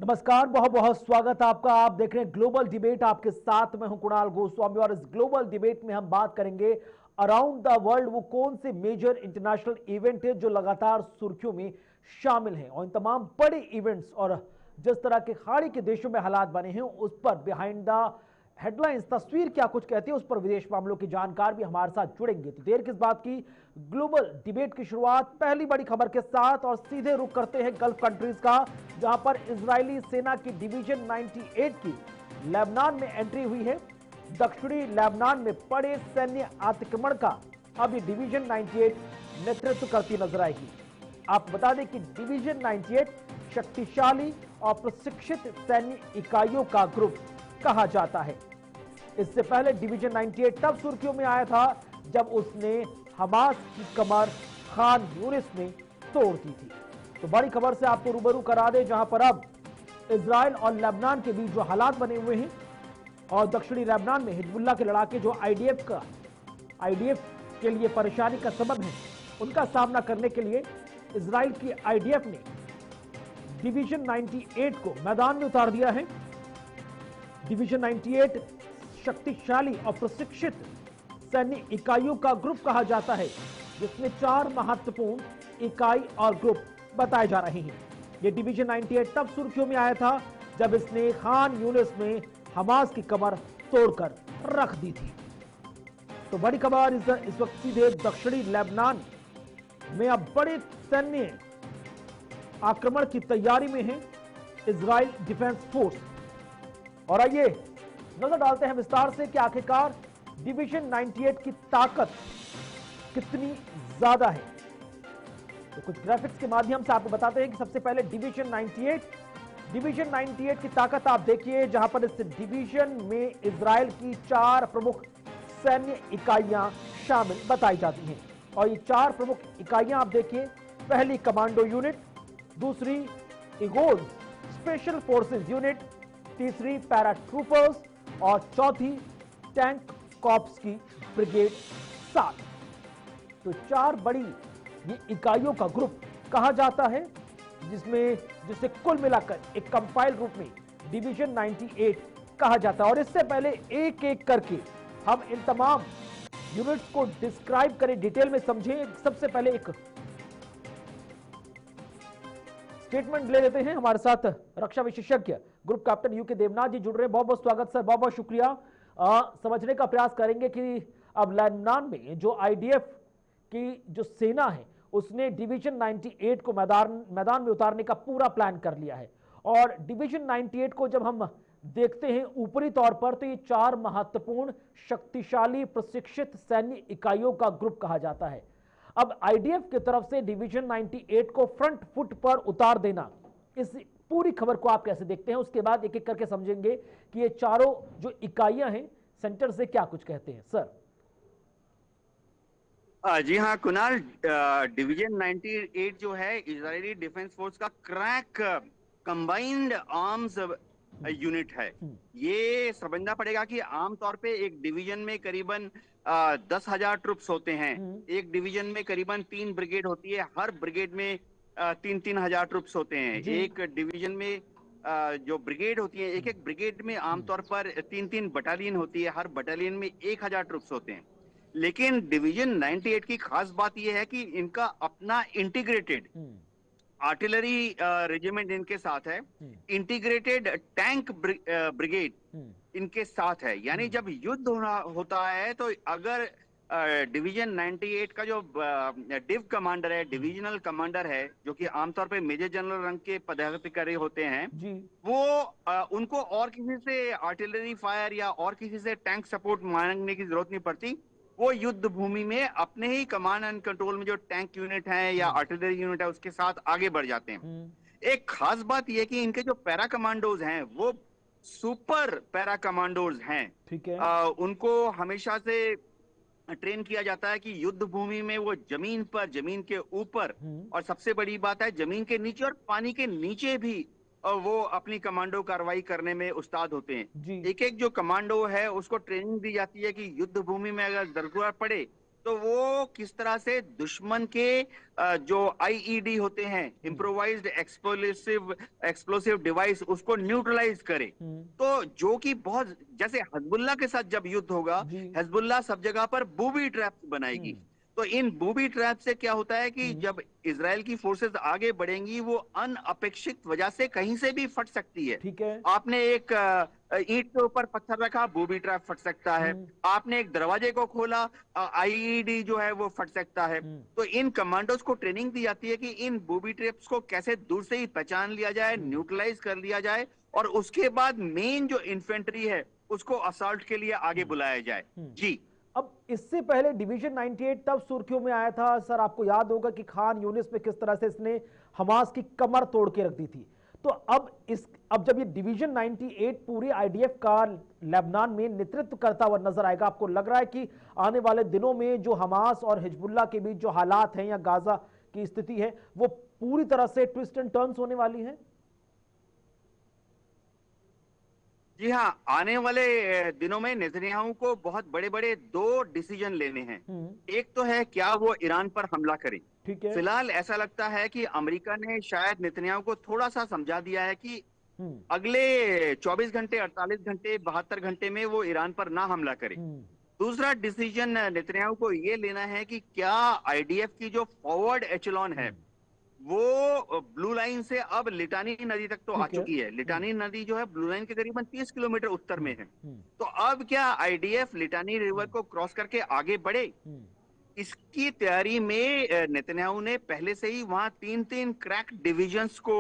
नमस्कार, बहुत बहुत स्वागत है आपका। आप देख रहे हैं ग्लोबल डिबेट, आपके साथ मैं हूं कुणाल गोस्वामी। और इस ग्लोबल डिबेट में हम बात करेंगे अराउंड द वर्ल्ड वो कौन से मेजर इंटरनेशनल इवेंट है जो लगातार सुर्खियों में शामिल हैं, और इन तमाम बड़े इवेंट्स और जिस तरह के खाड़ी के देशों में हालात बने हैं उस पर बिहाइंड द हेडलाइंस तस्वीर क्या कुछ कहती है, उस पर विदेश मामलों के जानकार भी हमारे साथ जुड़ेंगे। तो देर किस बात की, ग्लोबल डिबेट की शुरुआत पहली बड़ी खबर के साथ और सीधे रुख करते हैं गल्फ कंट्रीज का, जहां पर इजरायली सेना की डिवीजन 98 की लेबनान में एंट्री हुई है। दक्षिणी लेबनान में पड़े सैन्य आक्रमण का अब ये डिवीजन 98 नेतृत्व करती नजर आएगी। आपको बता दें कि डिवीजन 98 शक्तिशाली और प्रशिक्षित सैन्य इकाइयों का ग्रुप कहा जाता है। इससे पहले डिवीजन 98 तब सुर्खियों में आया था जब उसने हमास की कमर खान यूनिस में तोड़ दी थी। तो बड़ी खबर से आपको रूबरू करा दे, जहां पर अब इजराइल और लेबनान के बीच जो हालात बने हुए हैं और दक्षिणी लेबनान में हिजबुल्लाह के लड़ाके जो आईडीएफ के लिए परेशानी का सबब है, उनका सामना करने के लिए इजराइल की आईडीएफ ने डिवीजन 98 को मैदान में उतार दिया है। डिवीजन 98 शक्तिशाली और प्रशिक्षित सैन्य इकाइयों का ग्रुप कहा जाता है, जिसमें 4 महत्वपूर्ण इकाई और ग्रुप बताए जा रहे हैं। यह डिवीजन 98 तब सुर्खियों में आया था जब इसने खान यूनिस में हमास की कमर तोड़कर रख दी थी। तो बड़ी खबर इस वक्त सीधे दक्षिणी लेबनान में अब बड़े सैन्य आक्रमण की तैयारी में है इजराइल डिफेंस फोर्स। और आइए नजर डालते हैं विस्तार से कि आखिरकार डिवीजन 98 की ताकत कितनी ज्यादा है। तो कुछ ग्राफिक्स के माध्यम से आपको बताते हैं कि सबसे पहले डिवीजन 98 की ताकत आप देखिए, जहां पर इस डिवीजन में इजराइल की 4 प्रमुख सैन्य इकाइयां शामिल बताई जाती हैं। और ये 4 प्रमुख इकाइयां आप देखिए, पहली कमांडो यूनिट, दूसरी ईगोज स्पेशल फोर्सेस यूनिट, तीसरी पैराट्रूपर्स और चौथी टैंक कॉर्प्स की ब्रिगेड 7। तो 4 बड़ी ये इकाइयों का ग्रुप कहा जाता है, जिसे कुल मिलाकर एक कंपाइल रूप में डिवीजन 98 कहा जाता है। और इससे पहले एक एक करके हम इन तमाम यूनिट्स को डिस्क्राइब करें, डिटेल में समझें। सबसे पहले एक स्टेटमेंट ले लेते हैं। हमारे साथ रक्षा विशेषज्ञ ग्रुप कैप्टन यूके देवनाथ जी जुड़ रहे हैं। बहुत बहुत स्वागत सर, बहुत बहुत शुक्रिया। समझने का प्रयास करेंगे कि अब लेबनान में जो आईडीएफ की जो सेना है उसने डिवीजन 98 को मैदान में उतारने का पूरा प्लान कर लिया है। और डिवीजन 98 को जब हम देखते हैं ऊपरी तौर पर, तो ये 4 महत्वपूर्ण शक्तिशाली प्रशिक्षित सैन्य इकाइयों का ग्रुप कहा जाता है। अब आईडीएफ की तरफ से डिवीजन 98 को फ्रंट फुट पर उतार देना, इस पूरी खबर को आप कैसे देखते हैं? उसके बाद एक एक करके समझेंगे कि ये चारों जो इकाइयां हैं सेंटर से क्या कुछ कहते हैं सर। जी हाँ कुणाल, डिवीजन 98 जो है इजरायली डिफेंस फोर्स का क्रैक कंबाइंड आर्म्स यूनिट है। ये समझना पड़ेगा कि आमतौर पे एक डिवीजन में करीबन 10,000 ट्रुप्स होते हैं। एक डिवीजन में करीबन 3 ब्रिगेड होती है, हर ब्रिगेड में 3-3 हजार ट्रुप्स होते हैं। एक डिवीजन में जो ब्रिगेड होती है, एक एक ब्रिगेड में आमतौर पर 3-3 बटालियन होती है, हर बटालियन में 1,000 ट्रुप्स होते हैं। लेकिन डिवीजन 98 की खास बात यह है कि इनका अपना इंटीग्रेटेड आर्टिलरी रेजिमेंट इनके साथ है, इंटीग्रेटेड टैंक ब्रिगेड इनके साथ है। यानी जब युद्ध होता है तो अगर डिवीजन 98 का जो डिव कमांडर है, डिविजनल कमांडर है, जो कि आमतौर पे मेजर जनरल रंग के पदाधिकारी होते हैं, वो उनको और किसी से आर्टिलरी फायर या और किसी से टैंक सपोर्ट मांगने की जरूरत नहीं पड़ती। वो युद्ध भूमि में अपने ही कमांड एंड कंट्रोल में जो टैंक यूनिट है या आर्टिलरी यूनिट है उसके साथ आगे बढ़ जाते हैं। एक खास बात यह कि इनके जो पैरा कमांडोज हैं वो सुपर पैरा कमांडोज हैं। ठीक है। उनको हमेशा से ट्रेन किया जाता है कि युद्ध भूमि में वो जमीन पर, जमीन के ऊपर और सबसे बड़ी बात है जमीन के नीचे और पानी के नीचे भी वो अपनी कमांडो कार्रवाई करने में उस्ताद होते हैं। एक एक जो कमांडो है उसको ट्रेनिंग दी जाती है कि युद्ध भूमि में अगर जरूरत पड़े तो वो किस तरह से दुश्मन के जो आईईडी होते हैं, इम्प्रोवाइज्ड एक्सप्लोसिव डिवाइस, उसको न्यूट्रलाइज करे। तो जो कि बहुत, जैसे हिजबुल्लाह के साथ जब युद्ध होगा, हिजबुल्लाह सब जगह पर बूबी ट्रैप्स बनाएगी। तो इन बूबी ट्रैप से क्या होता है कि जब इजराइल की फोर्सेस आगे बढ़ेंगी, वो अनअपेक्षित वजह से कहीं से भी फट सकती है। ठीक है। आपने एक ईंट के ऊपर पत्थर रखा, बूबी ट्रैप फट सकता है। आपने एक दरवाजे को खोला, आईईडी जो है वो फट सकता है। तो इन कमांडोज को ट्रेनिंग दी जाती है कि इन बूबी ट्रैप्स को कैसे दूर से ही पहचान लिया जाए, न्यूट्रलाइज कर लिया जाए, और उसके बाद मेन जो इन्फेंट्री है उसको असॉल्ट के लिए आगे बुलाया जाए। जी। अब इससे पहले डिवीजन 98 तब सुर्खियों में आया था सर, आपको याद होगा कि खान यूनिस में किस तरह से इसने हमास की कमर तोड़ के रख दी थी। तो अब जब ये डिवीजन 98 पूरे आईडीएफ का लेबनान में नेतृत्व करता हुआ नजर आएगा, आपको लग रहा है कि आने वाले दिनों में जो हमास और हिजबुल्लाह के बीच जो हालात हैं या गाजा की स्थिति है, वो पूरी तरह से ट्विस्ट एंड टर्न्स होने वाली है? जी हाँ, आने वाले दिनों में नेतन्याहू को बहुत बड़े बड़े 2 डिसीजन लेने हैं। एक तो है क्या वो ईरान पर हमला करें। ठीक है। फिलहाल ऐसा लगता है कि अमेरिका ने शायद नेतन्याहू को थोड़ा सा समझा दिया है कि अगले 24 घंटे, 48 घंटे, 72 घंटे में वो ईरान पर ना हमला करे। दूसरा डिसीजन नेतन्याहू को ये लेना है कि क्या आईडीएफ की जो फॉरवर्ड एचेलॉन है वो ब्लू लाइन से अब लिटानी नदी तक तो आ चुकी है। लिटानी नदी जो है ब्लू लाइन के करीबन 30 किलोमीटर उत्तर में है। तो अब क्या आईडीएफ लिटानी रिवर को क्रॉस करके आगे बढ़े? इसकी तैयारी में नेतन्याहू ने पहले से ही वहां 3-3 क्रैक डिविजन्स को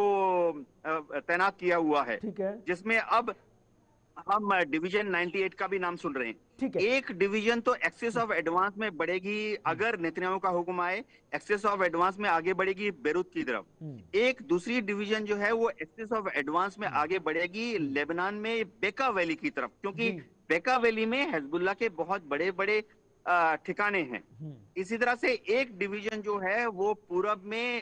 तैनात किया हुआ है, जिसमें अब हम डिवीजन 98 का भी नाम सुन रहे हैं। एक डिवीजन तो एक्सेस ऑफ एडवांस में बढ़ेगी, अगर नेतन्याहू का हुक्म आए, एक्सेस ऑफ एडवांस में आगे बढ़ेगी बेरूत की तरफ। एक दूसरी डिवीजन जो है वो एक्सेस ऑफ एडवांस में आगे बढ़ेगी लेबनान में बेका वैली की तरफ, क्योंकि बेका वैली में हिजबुल्लाह के बहुत बड़े बड़े ठिकाने हैं। इसी तरह से एक डिवीजन जो है वो पूरब में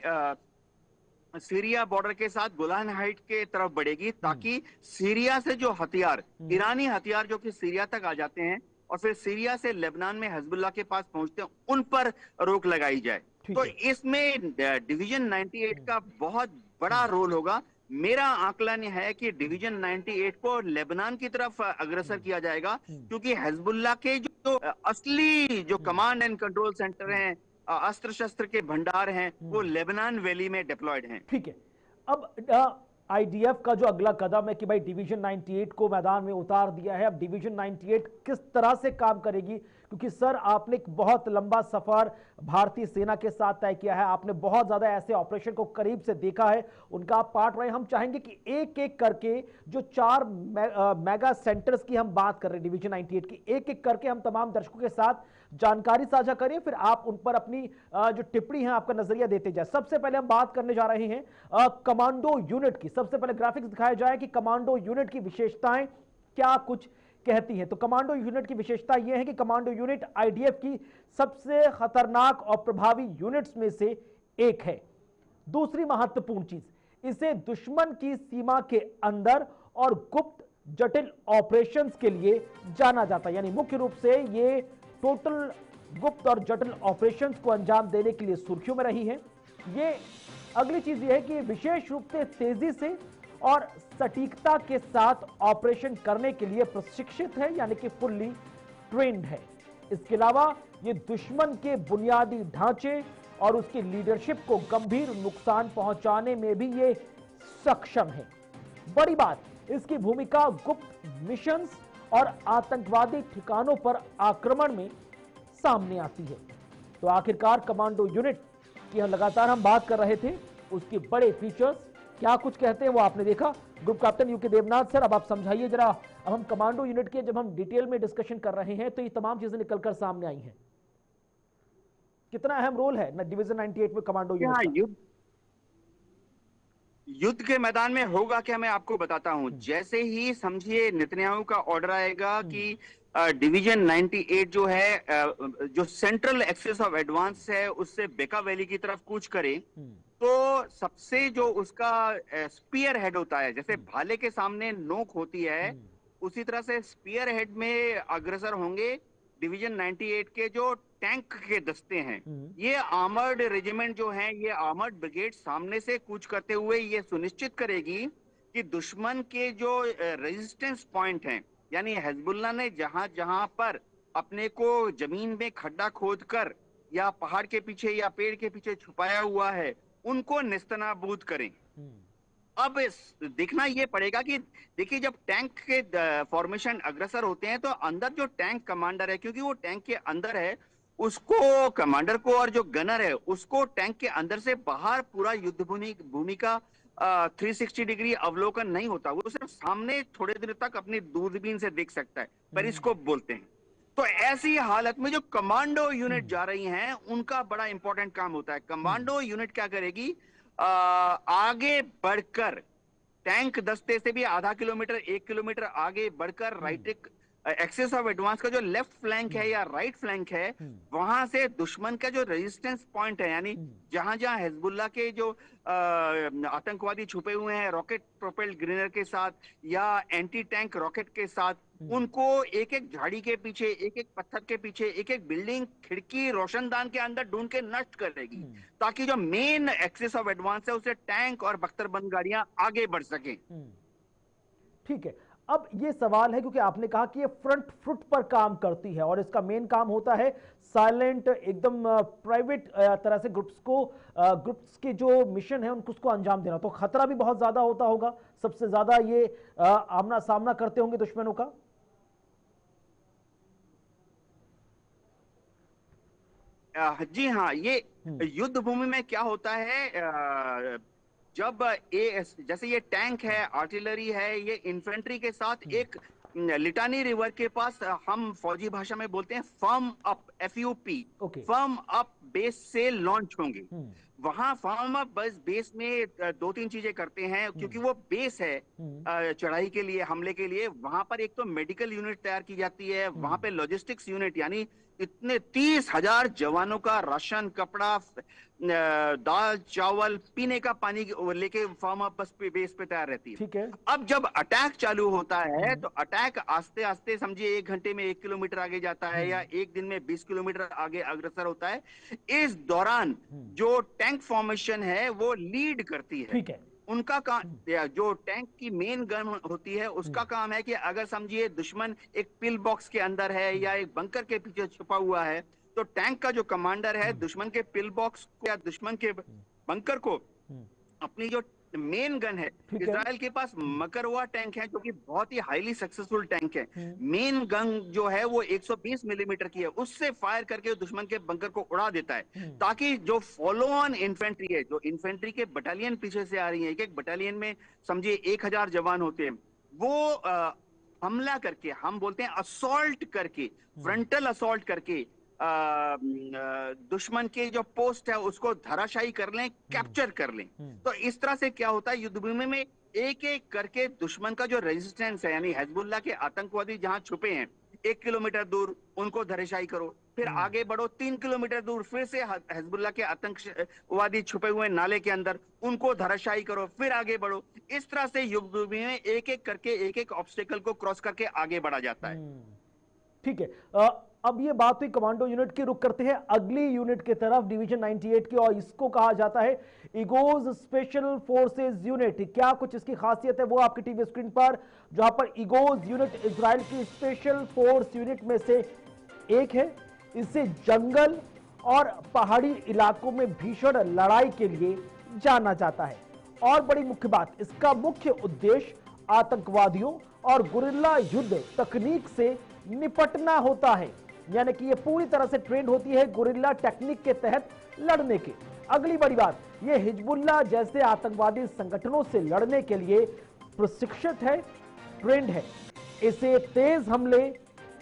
सीरिया बॉर्डर के साथ गोलान हाइट के तरफ बढ़ेगी, ताकि सीरिया से जो हथियार, ईरानी हथियार जो कि सीरिया तक आ जाते हैं और फिर सीरिया से लेबनान में हिजबुल्लाह के पास पहुंचते हैं, उन पर रोक लगाई जाए। तो इसमें डिवीजन 98 का बहुत बड़ा रोल होगा। मेरा आकलन है कि डिवीजन 98 को लेबनान की तरफ अग्रसर किया जाएगा, क्योंकि हिजबुल्लाह के जो असली जो कमांड एंड कंट्रोल सेंटर हैं, अस्त्र शस्त्र के भंडार हैं, वो लेबनान वैली में डिप्लॉयड हैं। ठीक है। अब आईडीएफ का जो अगला कदम है कि भाई डिवीजन 98 को मैदान में उतार दिया है, अब डिवीजन 98 किस तरह से काम करेगी? क्योंकि सर आपने एक बहुत लंबा सफर भारतीय सेना के साथ तय किया है, आपने बहुत ज्यादा ऐसे ऑपरेशन को करीब से देखा है, उनका आप पार्ट रहे। हम चाहेंगे कि एक एक करके जो 4 मेगा सेंटर्स की हम बात कर रहे हैं डिवीजन 98 की, एक एक करके हम तमाम दर्शकों के साथ जानकारी साझा करें, फिर आप उन पर अपनी जो टिप्पणी है, आपका नजरिया देते जाए। सबसे पहले हम बात करने जा रहे हैं कमांडो यूनिट की। सबसे पहले ग्राफिक्स दिखाया जाए कि कमांडो यूनिट की विशेषताएं क्या कुछ कहती हैं। तो कमांडो यूनिट की विशेषता यह है कि कमांडो यूनिट आईडीएफ की सबसे खतरनाक और प्रभावी यूनिट्स में से एक है। दूसरी महत्वपूर्ण चीज, इसे दुश्मन की सीमा के अंदर और गुप्त जटिल ऑपरेशंस के लिए जाना जाता है। यानी मुख्य रूप से ये टोटल गुप्त और जटिल ऑपरेशंस को अंजाम देने के लिए सुर्खियों में रही है। ये अगली चीज ये है कि विशेष रूप से तेजी से और सटीकता के साथ ऑपरेशन करने के लिए प्रशिक्षित है, यानी कि फुल्ली ट्रेंड है। इसके अलावा ये दुश्मन के बुनियादी ढांचे और उसकी लीडरशिप को गंभीर नुकसान पहुंचाने में भी ये सक्षम है। बड़ी बात, इसकी भूमिका गुप्त मिशंस और आतंकवादी ठिकानों पर आक्रमण में सामने आती है। तो आखिरकार कमांडो यूनिट की लगातार हम बात कर रहे थे, उसके बड़े फीचर्स क्या कुछ कहते हैं वो आपने देखा। Group captain UK Devnath sir, अब आप समझाइए जरा। अब हम कमांडो यूनिट के जब हम डिटेल में डिस्कशन कर रहे हैं तो ये तमाम चीजें निकलकर सामने आई हैं। कितना अहम रोल है ना डिवीजन 98 में कमांडो यूनिट? युद्ध के मैदान में होगा क्या, मैं आपको बताता हूं। जैसे ही समझिए नेतन्याहू का ऑर्डर आएगा कि डिवीजन 98 जो है, जो सेंट्रल एक्सेस ऑफ एडवांस है, उससे बेका वैली की तरफ कूच करे, तो सबसे जो उसका स्पीयर हेड होता है, जैसे भाले के सामने नोक होती है, उसी तरह से स्पीयर हेड में अग्रसर होंगे डिवीजन 98 के जो टैंक के दस्ते हैं, ये आर्मर्ड रेजिमेंट जो हैं, ये आर्मर्ड ब्रिगेड सामने से कूच करते हुए ये सुनिश्चित करेगी कि दुश्मन के जो रेजिस्टेंस पॉइंट हैं, यानी हिजबुल्लाह ने जहां जहां पर अपने को जमीन में खड्डा खोद कर या पहाड़ के पीछे या पेड़ के पीछे छुपाया हुआ है, उनको नेस्तनाबूद करें। अब देखना ये पड़ेगा कि देखिए, जब टैंक के फॉर्मेशन अग्रसर होते हैं तो अंदर जो टैंक कमांडर है, क्योंकि वो टैंक के अंदर है, उसको कमांडर को और जो गनर है उसको टैंक के अंदर से बाहर पूरा युद्ध भूमि का 360 डिग्री अवलोकन नहीं होता। वो सिर्फ सामने थोड़े देर तक अपनी दूरबीन से देख सकता है, पेरिस्कोप बोलते हैं। तो ऐसी हालत में जो कमांडो यूनिट जा रही हैं, उनका बड़ा इंपॉर्टेंट काम होता है। कमांडो यूनिट क्या करेगी, आगे बढ़कर टैंक दस्ते से भी आधा किलोमीटर 1 किलोमीटर आगे बढ़कर राइट एक्सेस ऑफ एडवांस का जो लेफ्ट फ्लैंक है या राइट फ्लैंक है, वहां से दुश्मन का जो रेजिस्टेंस पॉइंट है, यानी जहां जहां हिजबुल्लाह के जो आतंकवादी छुपे हुए हैं रॉकेट प्रोपेल्ड ग्रेनेड के साथ या एंटी टैंक रॉकेट के साथ, उनको एक एक झाड़ी के पीछे, एक एक पत्थर के पीछे, एक एक बिल्डिंग, खिड़की, रोशनदान के अंदर ढूंढ के नष्ट करेगी, ताकि जो मेन एक्सेस ऑफ एडवांस है उसे टैंक और बख्तरबंद गाड़ियां आगे बढ़ सकें। ठीक है, अब ये सवाल है क्योंकि आपने कहा कि ये फ्रंट फुट पर काम करती है और इसका मेन काम होता है साइलेंट, एकदम प्राइवेट तरह से ग्रुप्स के जो मिशन है उनको उसको अंजाम देना, तो खतरा भी बहुत ज्यादा होता होगा। सबसे ज्यादा ये आमना सामना करते होंगे दुश्मनों का। जी हाँ, ये युद्ध भूमि में क्या होता है, जब जैसे ये टैंक है, आर्टिलरी है, ये इन्फेंट्री के साथ एक लिटानी रिवर के पास हम फौजी भाषा में बोलते हैं firm up, FUP, firm up base से लॉन्च होंगे। वहां फर्म अप बेस में 2-3 चीजें करते हैं, क्योंकि वो बेस है चढ़ाई के लिए, हमले के लिए। वहां पर एक तो मेडिकल यूनिट तैयार की जाती है, वहां पे लॉजिस्टिक्स यूनिट, यानी इतने 30,000 जवानों का राशन, कपड़ा, दाल, चावल, पीने का पानी लेके फार्म अप बेस पे तैयार रहती है। ठीक है। अब जब अटैक चालू होता है तो अटैक आस्ते आस्ते, समझिए 1 घंटे में 1 किलोमीटर आगे जाता है या 1 दिन में 20 किलोमीटर आगे अग्रसर होता है। इस दौरान जो टैंक फॉर्मेशन है वो लीड करती है। ठीक है। उनका काम, जो टैंक की मेन गन होती है उसका काम है कि अगर समझिए दुश्मन एक पिल बॉक्स के अंदर है या एक बंकर के पीछे छुपा हुआ है, तो टैंक का जो कमांडर है दुश्मन के पिल बॉक्स को या दुश्मन के बंकर को अपनी जो मेन गन है, इजराइल के पास मकरवा टैंक है जो कि बहुत ही हाईली सक्सेसफुल टैंक है। मेन गन जो है वो 120 मिलीमीटर की है, उससे फायर करके दुश्मन के बंकर को उड़ा देता है, ताकि जो फॉलो ऑन इन्फेंट्री है, जो इन्फेंट्री के बटालियन पीछे से आ रही है, एक बटालियन में समझिए 1000 जवान होते हैं, वो हमला करके, हम बोलते हैं असॉल्ट करके, फ्रंटल असॉल्ट करके दुश्मन के जो पोस्ट है उसको धराशायी कर लें, कैप्चर कर लें। तो इस तरह से क्या होता है, युद्ध भूमि में एक एक करके दुश्मन का जो रेजिस्टेंस है, यानी हिजबुल्लाह के आतंकवादी जहां छुपे हैं 1 किलोमीटर दूर, उनको धराशायी करो, फिर आगे बढ़ो 3 किलोमीटर दूर, फिर से हिजबुल्लाह के आतंकवादी छुपे हुए नाले के अंदर, उनको धराशायी करो, फिर आगे बढ़ो। इस तरह से युद्ध भूमि में एक एक करके, एक एक ऑब्स्टेकल को क्रॉस करके आगे बढ़ा जाता है। ठीक है, अब ये बात हुई कमांडो यूनिट की, रुक करते हैं अगली यूनिट की तरफ, डिवीजन 98 की, और इसको कहा जाता है इगोज स्पेशल फोर्सेस यूनिट। क्या कुछ इसकी खासियत है वो आपकी टीवी स्क्रीन पर, जहां पर इगोज यूनिट इजराइल की स्पेशल फोर्स यूनिट में से एक है। इसे जंगल और पहाड़ी इलाकों में भीषण लड़ाई के लिए जाना जाता है, और बड़ी मुख्य बात, इसका मुख्य उद्देश्य आतंकवादियों और गुरिल्ला युद्ध तकनीक से निपटना होता है, यानी कि ये पूरी तरह से ट्रेंड होती है गुरिल्ला टेक्निक के तहत लड़ने के। अगली बड़ी बात, ये हिजबुल्लाह जैसे आतंकवादी संगठनों से लड़ने के लिए प्रशिक्षित है, ट्रेंड है। इसे तेज हमले,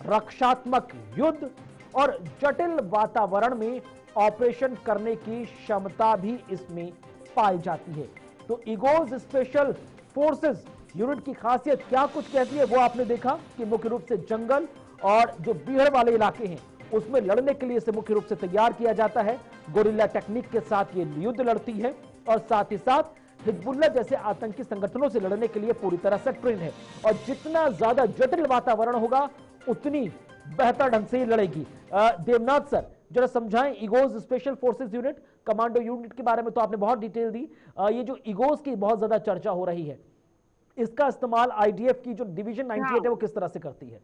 रक्षात्मक युद्ध और जटिल वातावरण में ऑपरेशन करने की क्षमता भी इसमें पाई जाती है। तो इगोज स्पेशल फोर्सेस यूनिट की खासियत क्या कुछ कहती है वो आपने देखा कि मुख्य रूप से जंगल और जो बीहड़ वाले इलाके हैं उसमें लड़ने के लिए इसे मुख्य रूप से तैयार किया जाता है। गोरिल्ला टेक्निक के साथ ये युद्ध लड़ती है और साथ ही साथ हिजबुल्लाह जैसे आतंकी संगठनों से लड़ने के लिए पूरी तरह से ट्रेन है। और जितना ज्यादा जटिल वातावरण होगा उतनी बेहतर ढंग से लड़ेगी। देवनाथ सर जरा समझाएं, ईगोज special forces unit, commando unit के बारे में तो आपने बहुत डिटेल दी। ये जो ईगोज की बहुत ज्यादा चर्चा हो रही है, इसका इस्तेमाल आईडीएफ की जो डिवीजन 98 है वो किस तरह से करती है?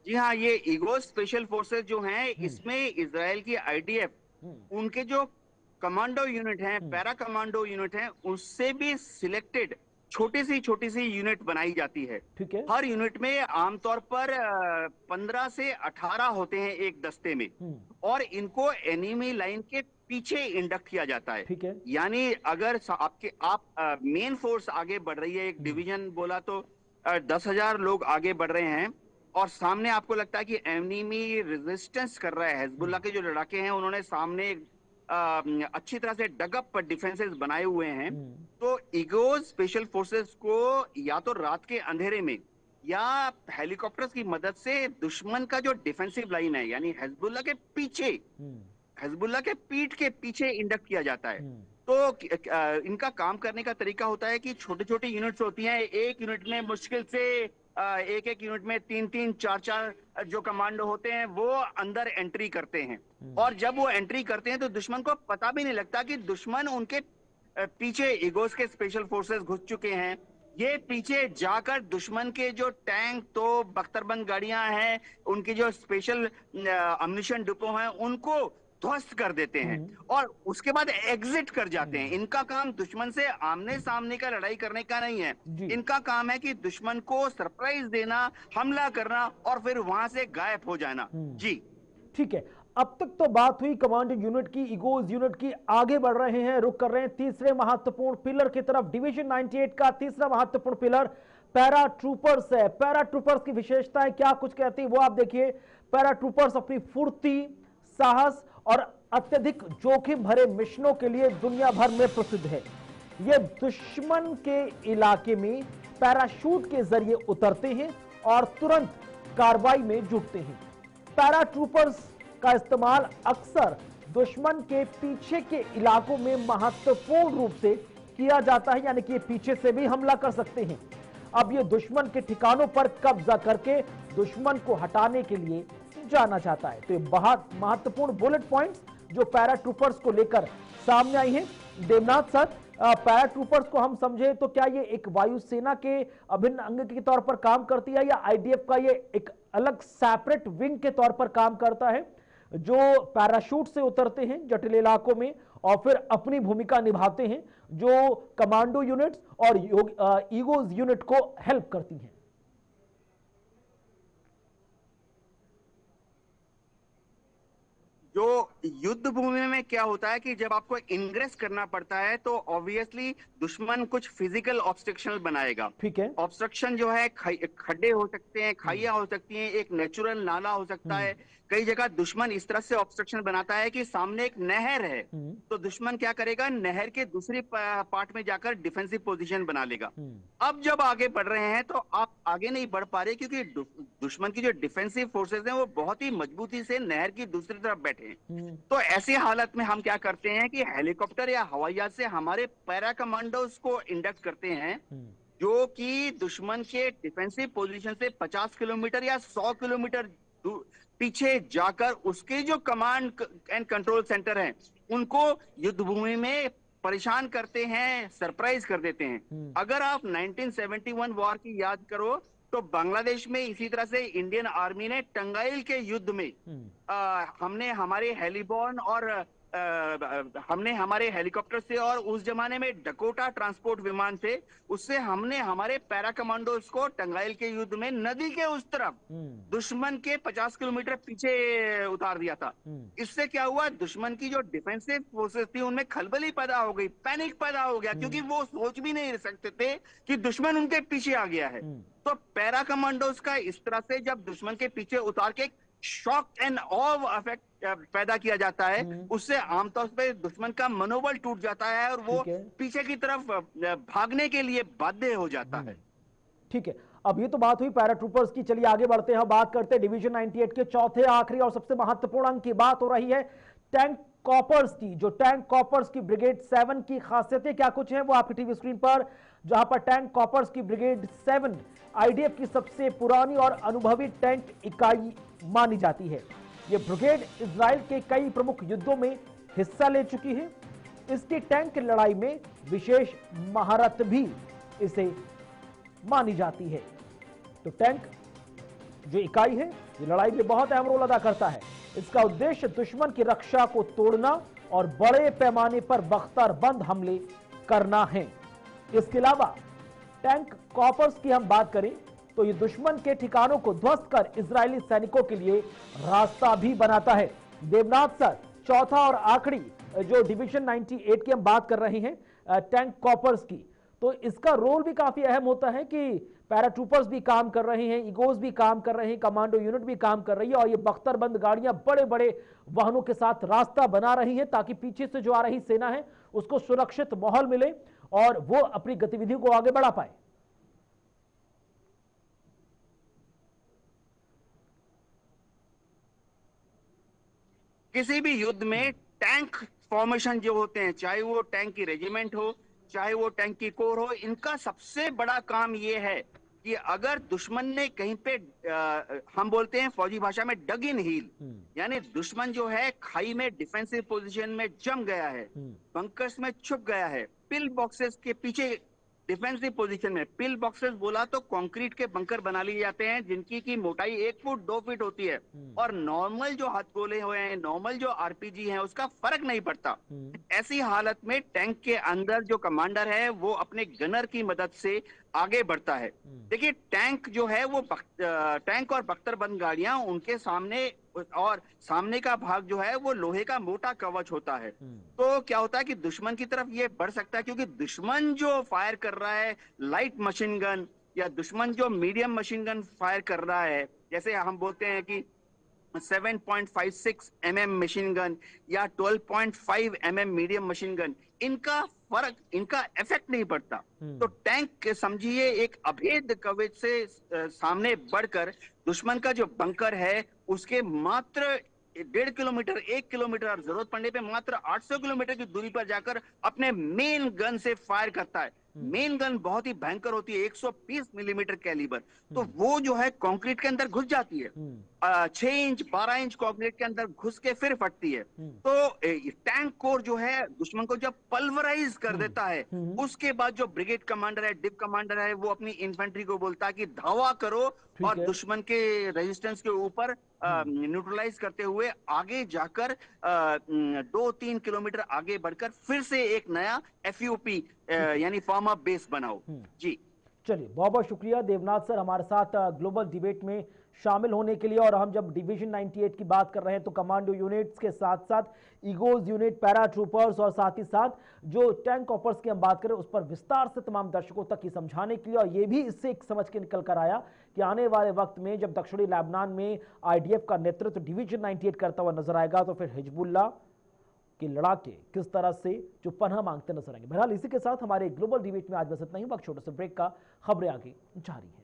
जी हाँ, ये ईगो स्पेशल फोर्सेस जो हैं, इसमें इजराइल की आईडीएफ उनके जो कमांडो यूनिट हैं, पैरा कमांडो यूनिट हैं, उससे भी सिलेक्टेड छोटी सी यूनिट बनाई जाती है। ठीक है। हर यूनिट में आमतौर पर 15 से 18 होते हैं एक दस्ते में, और इनको एनिमी लाइन के पीछे इंडक्ट किया जाता है। ठीक है। यानी अगर आप मेन फोर्स आगे बढ़ रही है, एक डिवीजन बोला तो 10,000 लोग आगे बढ़ रहे हैं, और सामने आपको लगता है कि एनिमी रेजिस्टेंस कर रहा है, हिजबुल्लाह के जो लड़ाके हैं उन्होंने सामने अच्छी तरह से डगअप पर डिफेंसेस बनाए हुए हैं, तो ईगोज स्पेशल फोर्सेस को या तो रात के अंधेरे में या हेलीकॉप्टर्स की मदद से दुश्मन का जो डिफेंसिव लाइन है, यानी हिजबुल्लाह के पीछे, हिजबुल्लाह के पीठ के पीछे इंडक्ट किया जाता है। तो इनका काम करने का तरीका होता है कि छोटी छोटी यूनिट्स होती हैं, एक यूनिट में मुश्किल से एक यूनिट में 3-3, 4-4 जो कमांडो होते हैं वो अंदर एंट्री करते हैं, और जब वो एंट्री करते हैं तो दुश्मन को पता भी नहीं लगता कि दुश्मन उनके पीछे ईगोस के स्पेशल फोर्सेस घुस चुके हैं। ये पीछे जाकर दुश्मन के जो टैंक, तो बख्तरबंद गाड़ियां हैं, उनकी जो स्पेशल अम्युनिशन डिपो हैं, उनको ध्वस्त कर देते हैं और उसके बाद एग्जिट कर जाते हैं। इनका काम दुश्मन से आमने सामने का लड़ाई करने का नहीं है, इनका काम है कि दुश्मन को सरप्राइज देना, हमला करना और फिर वहां से गायब हो जाना। जी ठीक है, अब तक तो बात हुई कमांडो यूनिट की, ईगोज यूनिट की। आगे बढ़ रहे हैं, रुक कर रहे हैं तीसरे महत्वपूर्ण पिलर की तरफ। डिवीजन 98 का तीसरा महत्वपूर्ण पिलर पैरा ट्रूपर्स है। पैरा ट्रूपर्स की विशेषताएं क्या कुछ कहती है वो आप देखिए। पैरा ट्रूपर्स अपनी फुर्ती, साहस और अत्यधिक जोखिम भरे मिशनों के लिए दुनिया भर में प्रसिद्ध है। ये दुश्मन के इलाके में पैराशूट के जरिए उतरते हैं और तुरंत कार्रवाई में जुटते हैं। पैरा ट्रूपर्स का इस्तेमाल अक्सर दुश्मन के पीछे के इलाकों में महत्वपूर्ण रूप से किया जाता है, यानी कि ये पीछे से भी हमला कर सकते हैं। अब ये दुश्मन के ठिकानों पर कब्जा करके दुश्मन को हटाने के लिए जाना चाहता है। तो ये बहुत महत्वपूर्ण बुलेट पॉइंट्स जो पैरा ट्रूपर्स को लेकर सामने आई हैं। देवनाथ सर, पैरा ट्रूपर्स को हम समझे तो क्या ये एक वायुसेना के अभिन्न अंग के तौर पर काम करती है, या आईडीएफ का ये एक अलग सेपरेट विंग के तौर पर काम करता है, जो पैराशूट से उतरते हैं जटिल इलाकों में और फिर अपनी भूमिका निभाते हैं, जो कमांडो यूनिट्स और ईगोज यूनिट को हेल्प करती हैं? जो युद्ध भूमि में क्या होता है कि जब आपको इंग्रेस करना पड़ता है तो ऑब्वियसली दुश्मन कुछ फिजिकल ऑब्स्ट्रक्शन बनाएगा। ठीक है। ऑब्स्ट्रक्शन जो है खड्डे हो सकते हैं, खाइयां हो सकती हैं, एक नेचुरल नाला हो सकता है। कई जगह दुश्मन इस तरह से ऑब्स्ट्रक्शन बनाता है कि सामने एक नहर है, तो दुश्मन क्या करेगा, नहर के दूसरी पार्ट में जाकर डिफेंसिव पोजीशन बना लेगा। अब जब आगे बढ़ रहे हैं तो आप आगे नहीं बढ़ पा रहे क्योंकि दुश्मन की जो डिफेंसिव फोर्सेस हैं वो बहुत ही मजबूती से नहर की दूसरी तरफ बैठे हैं। तो ऐसी हालत में हम क्या करते हैं कि हेलीकॉप्टर या हवाई जहाज से हमारे पैरा कमांडोज को इंडक्ट करते हैं, जो कि दुश्मन के डिफेंसिव पोजीशन से 50 किलोमीटर या 100 किलोमीटर पीछे जाकर उसके जो कमांड एंड कंट्रोल सेंटर हैं उनको युद्ध भूमि में परेशान करते हैं, सरप्राइज कर देते हैं। अगर आप 1971 वॉर की याद करो तो बांग्लादेश में इसी तरह से इंडियन आर्मी ने टंगाइल के युद्ध में हमने हमारे हेलीबॉर्न और हमने हमारे हेलीकॉप्टर से, और उस जमाने में डकोटा ट्रांसपोर्ट विमान थे, उससे हमने हमारे पैरा कमांडोज को टंगाइल के युद्ध में नदी के उस तरफ दुश्मन के 50 किलोमीटर पीछे उतार दिया था। इससे क्या हुआ, दुश्मन की जो डिफेंसिव फोर्सेस थी उनमें खलबली पैदा हो गई, पैनिक पैदा हो गया, क्योंकि वो सोच भी नहीं सकते थे कि दुश्मन उनके पीछे आ गया है। तो पैरा कमांडोज का इस तरह से जब दुश्मन के पीछे उतार के शॉक एंड ऑव इफेक्ट पैदा किया जाता है, उससे आमतौर पर दुश्मन का मनोबल टूट जाता है और वो पीछे की तरफ भागने के लिए बाध्य हो जाता है। ठीक है, अब ये तो बात हुई पैरा ट्रूपर्स की। चलिए आगे बढ़ते हैं, बात करते हैं डिवीजन 98 के चौथे, आखिरी और सबसे महत्वपूर्ण अंक की। बात हो रही है टैंक कॉपर्स की, जो टैंक कॉपर्स की ब्रिगेड 7 की खासियतें क्या कुछ हैं वो आपकी टीवी स्क्रीन पर, जहां पर टैंक कॉपर्स की ब्रिगेड 7 आईडीएफ की सबसे पुरानी और अनुभवी टैंक इकाई मानी जाती है। यह ब्रिगेड इजराइल के कई प्रमुख युद्धों में हिस्सा ले चुकी है। इसकी टैंक लड़ाई में विशेष महारत भी इसे मानी जाती है। तो टैंक जो इकाई है ये लड़ाई में बहुत अहम रोल अदा करता है। इसका उद्देश्य दुश्मन की रक्षा को तोड़ना और बड़े पैमाने पर बख्तरबंद हमले करना है। इसके अलावा टैंक कॉपर्स की हम बात करें तो ये दुश्मन के ठिकानों को ध्वस्त कर इजरायली सैनिकों के लिए रास्ता भी बनाता है। देवनाथ सर, चौथा और आखिरी जो डिवीजन 98 की हम बात कर रहे हैं टैंक कॉपर्स की, तो इसका रोल भी काफी अहम होता है कि पैराट्रूपर्स भी काम कर रहे हैं, ईगोज भी काम कर रहे हैं, कमांडो यूनिट भी काम कर रही है और ये बख्तरबंद गाड़ियां बड़े बड़े वाहनों के साथ रास्ता बना रही है ताकि पीछे से जो आ रही सेना है उसको सुरक्षित माहौल मिले और वो अपनी गतिविधियों को आगे बढ़ा पाए। किसी भी युद्ध में टैंक फॉर्मेशन जो होते हैं, चाहे वो टैंक की रेजिमेंट हो, चाहे वो टैंक की कोर हो, इनका सबसे बड़ा काम ये है कि अगर दुश्मन ने कहीं पे हम बोलते हैं फौजी भाषा में डग इन हील, यानी दुश्मन जो है खाई में डिफेंसिव पोजीशन में जम गया है, बंकर्स में छुप गया है, पिल बॉक्सेस के पीछे डिफेंसिव पोजीशन में, पिल बॉक्सेस बोला तो कंक्रीट के बंकर बना लिए जाते हैं जिनकी की मोटाई 1 फुट 2 फीट होती है और नॉर्मल जो हथगोले हुए हैं, नॉर्मल जो आरपीजी हैं, उसका फर्क नहीं पड़ता। ऐसी हालत में टैंक के अंदर जो कमांडर है वो अपने गनर की मदद से आगे बढ़ता है। देखिए टैंक जो है वो टैंक और बख्तरबंद गाड़ियां उनके सामने, और सामने का भाग जो है वो लोहे का मोटा कवच होता है। तो क्या होता है कि दुश्मन की तरफ ये बढ़ सकता है क्योंकि दुश्मन जो फायर कर रहा है लाइट मशीन गन या दुश्मन जो मीडियम मशीन गन फायर कर रहा है, जैसे हम बोलते हैं कि 7.56 mm मशीन गन या 12.5 mm मीडियम मशीन गन, इनका फर्क, इनका इफेक्ट नहीं पड़ता। तो टैंक समझिए एक अभेद कवच से सामने बढ़कर दुश्मन का जो बंकर है उसके मात्र 1.5 किलोमीटर 1 किलोमीटर और जरूरत पड़ने पे मात्र 800 किलोमीटर की दूरी पर जाकर अपने मेन गन से फायर करता है। मेन गन बहुत ही भयंकर होती है, 120 मिलीमीटर कैलिबर, तो वो जो है कंक्रीट के अंदर घुस जाती है, 6 इंच 12 इंच कंक्रीट के अंदर घुस के फिर फटती है। तो टैंक कोर जो है दुश्मन को जब पल्वराइज कर देता है उसके बाद जो ब्रिगेड कमांडर है, डिप कमांडर है, वो अपनी इन्फेंट्री को बोलता है कि धावा करो और दुश्मन के रेजिस्टेंस के ऊपर न्यूट्रलाइज करते हुए आगे जाकर 2-3 किलोमीटर आगे बढ़कर फिर से एक नया FUP यानी फॉर्म ऑफ बेस बनाओ। जी चलिए, बहुत बहुत शुक्रिया देवनाथ सर हमारे साथ ग्लोबल डिबेट में शामिल होने के लिए। और हम जब डिवीजन 98 की बात कर रहे हैं तो कमांडो यूनिट्स के साथ साथ ईगोज यूनिट, पैरा ट्रूपर्स और साथ ही साथ जो टैंक कॉपर्स की हम बात करें उस पर विस्तार से तमाम दर्शकों तक ही समझाने के लिए, और ये भी इससे एक समझ के निकल कर आया कि आने वाले वक्त में जब दक्षिणी लेबनान में IDF का नेतृत्व डिवीजन 98 करता हुआ नजर आएगा तो फिर हिजबुल्लाह के लड़ाके किस तरह से जो पनाह मांगते नजर आएंगे। बहरहाल इसी के साथ हमारे ग्लोबल डिबेट में आज बस इतना ही। वक्त छोटे से ब्रेक का, खबरें आगे जारी है।